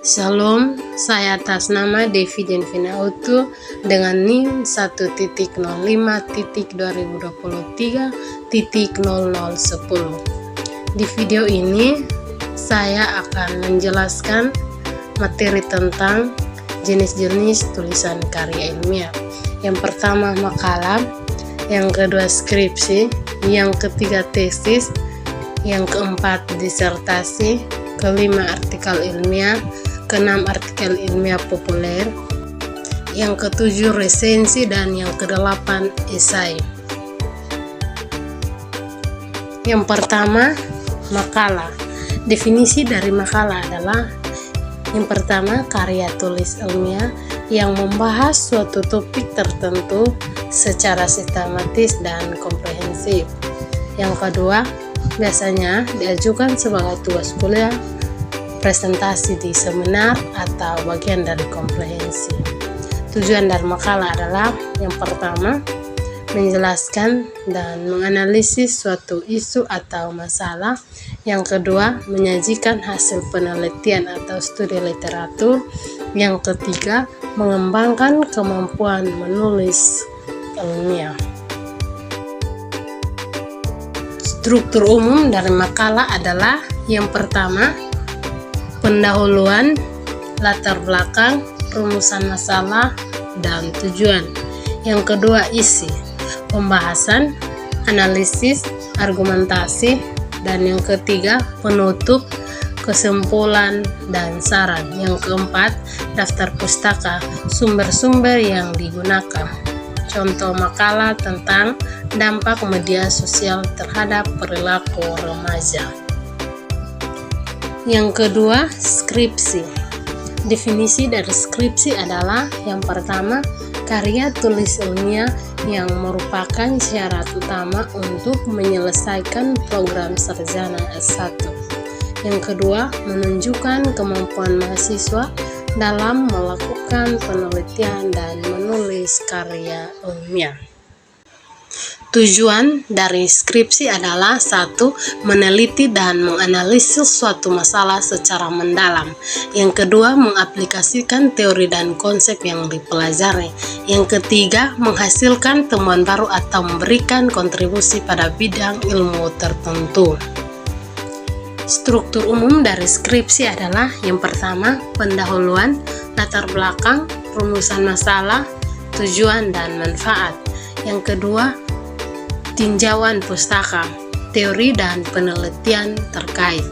Shalom, saya atas nama Devi Denvina Auto dengan NIM 1.05.2023.0010. Di video ini, saya akan menjelaskan materi tentang jenis-jenis tulisan karya ilmiah. Yang pertama makalah, yang kedua skripsi, yang ketiga tesis, yang keempat disertasi, kelima artikel ilmiah, keenam artikel ilmiah populer, yang ketujuh resensi, dan yang kedelapan esai. Yang pertama, makalah. Definisi dari makalah adalah yang pertama, karya tulis ilmiah yang membahas suatu topik tertentu secara sistematis dan komprehensif. Yang kedua, biasanya diajukan sebagai tugas kuliah, presentasi di seminar, atau bagian dari komprehensi. Tujuan dari makalah adalah yang pertama, menjelaskan dan menganalisis suatu isu atau masalah. Yang kedua, menyajikan hasil penelitian atau studi literatur. Yang ketiga, mengembangkan kemampuan menulis ilmiah. Struktur umum dari makalah adalah yang pertama, pendahuluan, latar belakang, rumusan masalah, dan tujuan. Yang kedua, isi, pembahasan, analisis, argumentasi, dan yang ketiga, penutup, kesimpulan, dan saran. Yang keempat, daftar pustaka, sumber-sumber yang digunakan. Contoh makalah tentang dampak media sosial terhadap perilaku remaja. Yang kedua, skripsi. Definisi dari skripsi adalah yang pertama, karya tulis ilmiah yang merupakan syarat utama untuk menyelesaikan program sarjana S1. Yang kedua, menunjukkan kemampuan mahasiswa dalam melakukan penelitian dan menulis karya ilmiah. Tujuan dari skripsi adalah 1. Meneliti dan menganalisis suatu masalah secara mendalam. Yang kedua, mengaplikasikan teori dan konsep yang dipelajari. Yang ketiga, menghasilkan temuan baru atau memberikan kontribusi pada bidang ilmu tertentu. Struktur umum dari skripsi adalah yang pertama, pendahuluan, latar belakang, rumusan masalah, tujuan, dan manfaat. Yang kedua, tinjauan pustaka, teori dan penelitian terkait.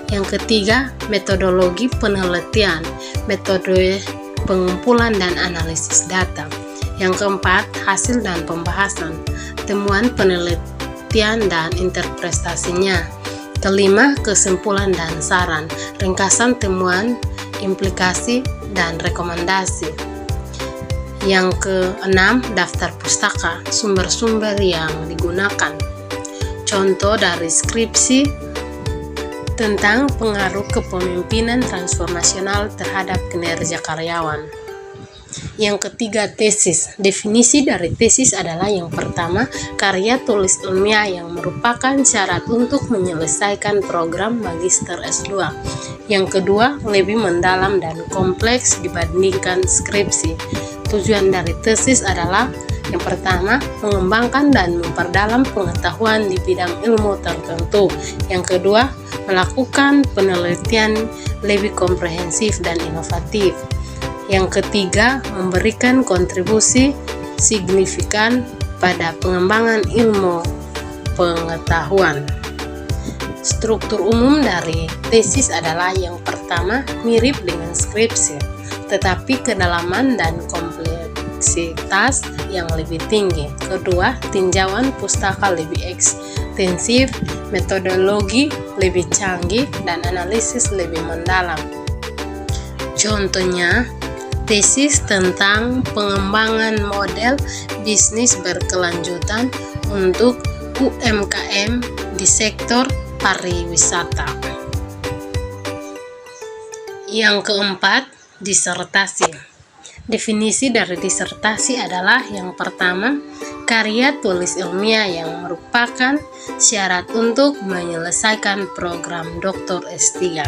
Yang ketiga, metodologi penelitian, metode pengumpulan dan analisis data. Yang keempat, hasil dan pembahasan, temuan penelitian dan interpretasinya. Kelima, kesimpulan dan saran, ringkasan temuan, implikasi, dan rekomendasi. Yang keenam, daftar pustaka, sumber-sumber yang digunakan. Contoh dari skripsi tentang pengaruh kepemimpinan transformasional terhadap kinerja karyawan. Yang ketiga, tesis. Definisi dari tesis adalah yang pertama, karya tulis ilmiah yang merupakan syarat untuk menyelesaikan program magister S2. Yang kedua, lebih mendalam dan kompleks dibandingkan skripsi. Tujuan dari tesis adalah yang pertama, mengembangkan dan memperdalam pengetahuan di bidang ilmu tertentu. Yang kedua, melakukan penelitian lebih komprehensif dan inovatif. Yang ketiga, memberikan kontribusi signifikan pada pengembangan ilmu pengetahuan. Struktur umum dari tesis adalah yang pertama, mirip dengan skripsi, tetapi kedalaman dan kompleksitas yang lebih tinggi. Kedua, tinjauan pustaka lebih ekstensif, metodologi lebih canggih, dan analisis lebih mendalam. Contohnya, tesis tentang pengembangan model bisnis berkelanjutan untuk UMKM di sektor pariwisata. Yang keempat, disertasi. Definisi dari disertasi adalah yang pertama, karya tulis ilmiah yang merupakan syarat untuk menyelesaikan program Dr. S3.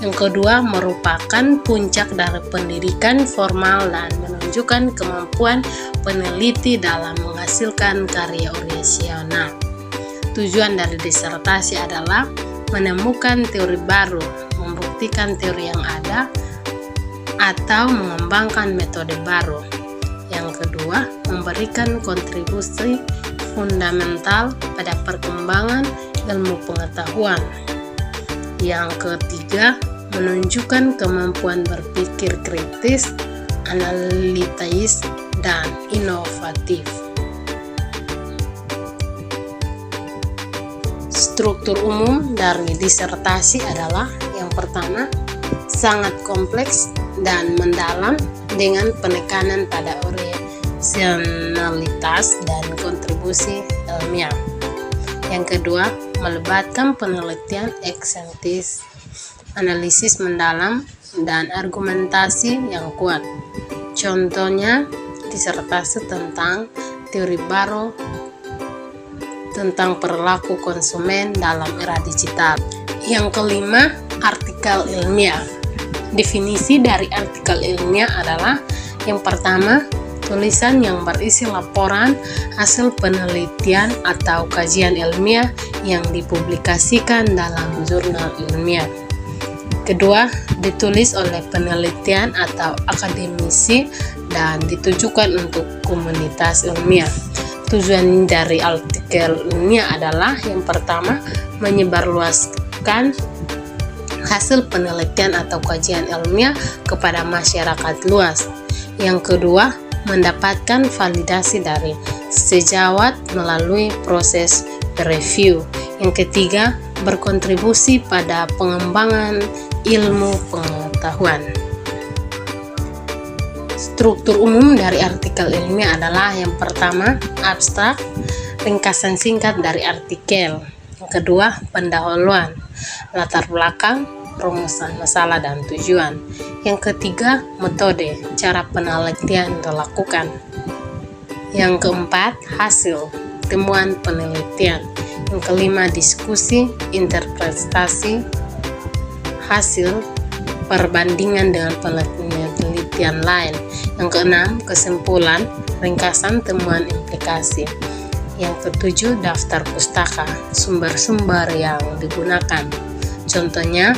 Yang kedua, merupakan puncak dari pendidikan formal dan menunjukkan kemampuan peneliti dalam menghasilkan karya orisinal. Tujuan dari disertasi adalah menemukan teori baru, membuktikan teori yang ada, atau mengembangkan metode baru. Yang kedua, memberikan kontribusi fundamental pada perkembangan ilmu pengetahuan. Yang ketiga, menunjukkan kemampuan berpikir kritis, analitis, dan inovatif. Struktur umum dari disertasi adalah yang pertama, sangat kompleks dan mendalam dengan penekanan pada orisinalitas dan kontribusi ilmiah. Yang kedua, melibatkan penelitian eksentis, analisis mendalam, dan argumentasi yang kuat. Contohnya, disertasi tentang teori baru tentang perilaku konsumen dalam era digital. Yang kelima, artikel ilmiah. Definisi dari artikel ilmiah adalah yang pertama, tulisan yang berisi laporan hasil penelitian atau kajian ilmiah yang dipublikasikan dalam jurnal ilmiah. Kedua, ditulis oleh penelitian atau akademisi dan ditujukan untuk komunitas ilmiah. Tujuan dari artikel ilmiah adalah yang pertama, menyebarluaskan hasil penelitian atau kajian ilmiah kepada masyarakat luas. Yang kedua, mendapatkan validasi dari sejawat melalui proses review. Yang ketiga, berkontribusi pada pengembangan ilmu pengetahuan. Struktur umum dari artikel ilmiah adalah yang pertama, abstrak, ringkasan singkat dari artikel. Yang kedua, pendahuluan, latar belakang, rumusan masalah dan tujuan. Yang ketiga, metode, cara penelitian dilakukan. Yang keempat, hasil, temuan penelitian. Yang kelima, diskusi, interpretasi hasil, perbandingan dengan penelitian lain. Yang keenam, kesimpulan, ringkasan temuan implikasi. Yang ketujuh, daftar pustaka, sumber-sumber yang digunakan. Contohnya,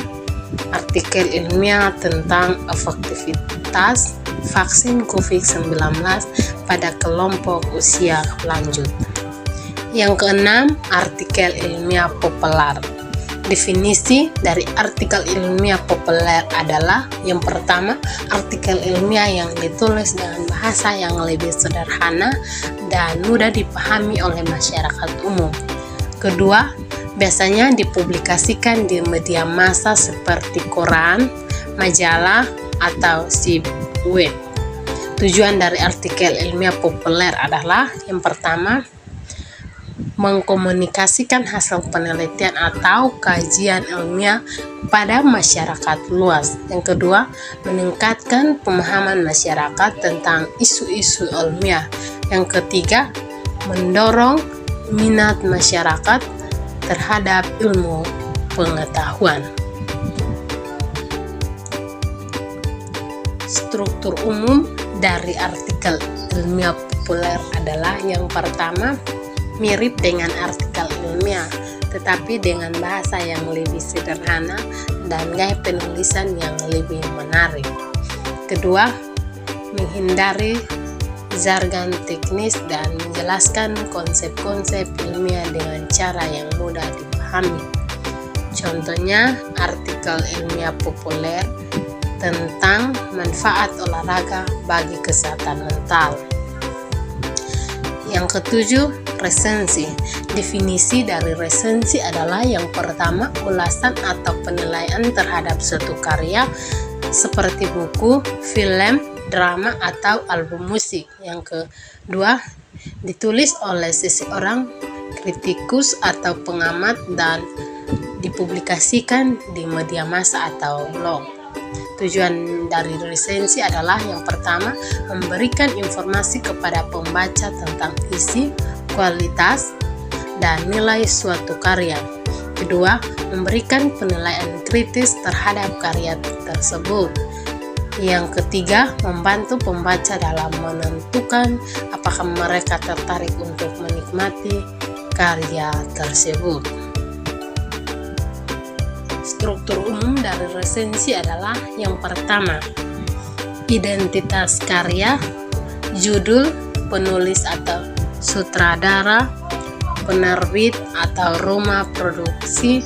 artikel ilmiah tentang efektivitas vaksin COVID-19 pada kelompok usia lanjut. Yang keenam, artikel ilmiah populer. Definisi dari artikel ilmiah populer adalah yang pertama, artikel ilmiah yang ditulis dengan bahasa yang lebih sederhana dan mudah dipahami oleh masyarakat umum. Kedua, biasanya dipublikasikan di media massa seperti koran, majalah, atau situs web. Tujuan dari artikel ilmiah populer adalah yang pertama, mengkomunikasikan hasil penelitian atau kajian ilmiah pada masyarakat luas. Yang kedua, meningkatkan pemahaman masyarakat tentang isu-isu ilmiah. Yang ketiga, mendorong minat masyarakat terhadap ilmu pengetahuan. Struktur umum dari artikel ilmiah populer adalah yang pertama, mirip dengan artikel ilmiah, tetapi dengan bahasa yang lebih sederhana dan gaya penulisan yang lebih menarik. Kedua, menghindari jargon teknis dan menjelaskan konsep-konsep ilmiah dengan cara yang mudah dipahami. Contohnya, artikel ilmiah populer tentang manfaat olahraga bagi kesehatan mental. Yang ketujuh, resensi. Definisi dari resensi adalah yang pertama, ulasan atau penilaian terhadap suatu karya seperti buku, film, drama, atau album musik. Yang kedua, ditulis oleh seseorang kritikus atau pengamat dan dipublikasikan di media massa atau blog. Tujuan dari resensi adalah yang pertama, memberikan informasi kepada pembaca tentang isi, kualitas, dan nilai suatu karya. Kedua, memberikan penilaian kritis terhadap karya tersebut. Yang ketiga, membantu pembaca dalam menentukan apakah mereka tertarik untuk menikmati karya tersebut. Struktur umum dari resensi adalah yang pertama, identitas karya, judul, penulis atau sutradara, penerbit atau rumah produksi,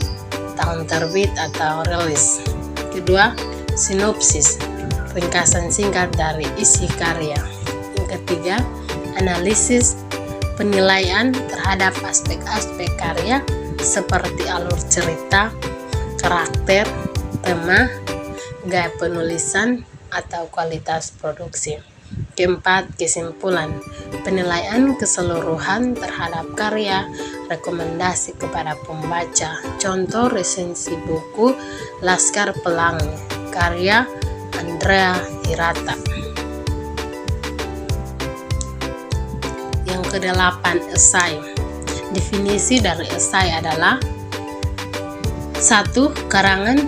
tahun terbit atau rilis. Kedua, sinopsis, ringkasan singkat dari isi karya. Yang ketiga, analisis, penilaian terhadap aspek-aspek karya seperti alur cerita, karakter, tema, gaya penulisan, atau kualitas produksi. Keempat, kesimpulan, penilaian keseluruhan terhadap karya, rekomendasi kepada pembaca. Contoh resensi buku Laskar Pelangi, karya Andrea Hirata. Yang kedelapan, esai. Definisi dari esai adalah: 1. Karangan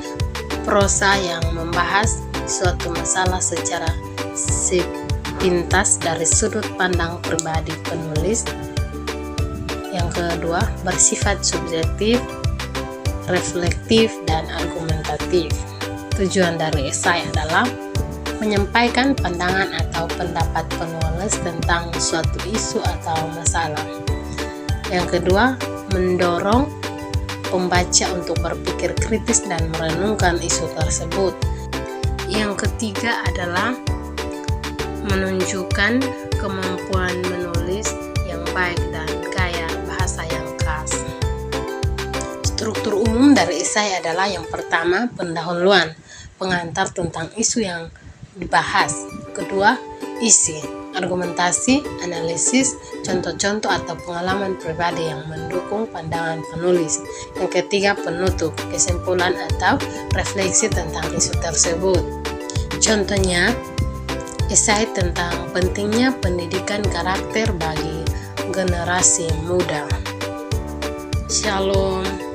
prosa yang membahas suatu masalah secara sepintas dari sudut pandang pribadi penulis. Yang kedua, bersifat subjektif, reflektif, dan argumentatif. Tujuan dari esai adalah menyampaikan pandangan atau pendapat penulis tentang suatu isu atau masalah. Yang kedua, mendorong pembaca untuk berpikir kritis dan merenungkan isu tersebut. Yang ketiga adalah menunjukkan kemampuan menulis yang baik dan gaya bahasa yang khas. Struktur umum dari esai adalah yang pertama, pendahuluan, pengantar tentang isu yang dibahas. Kedua, isi, argumentasi, analisis, contoh-contoh atau pengalaman pribadi yang mendukung pandangan penulis. Yang ketiga, penutup, kesimpulan atau refleksi tentang isu tersebut. Contohnya, esai tentang pentingnya pendidikan karakter bagi generasi muda. Shalom.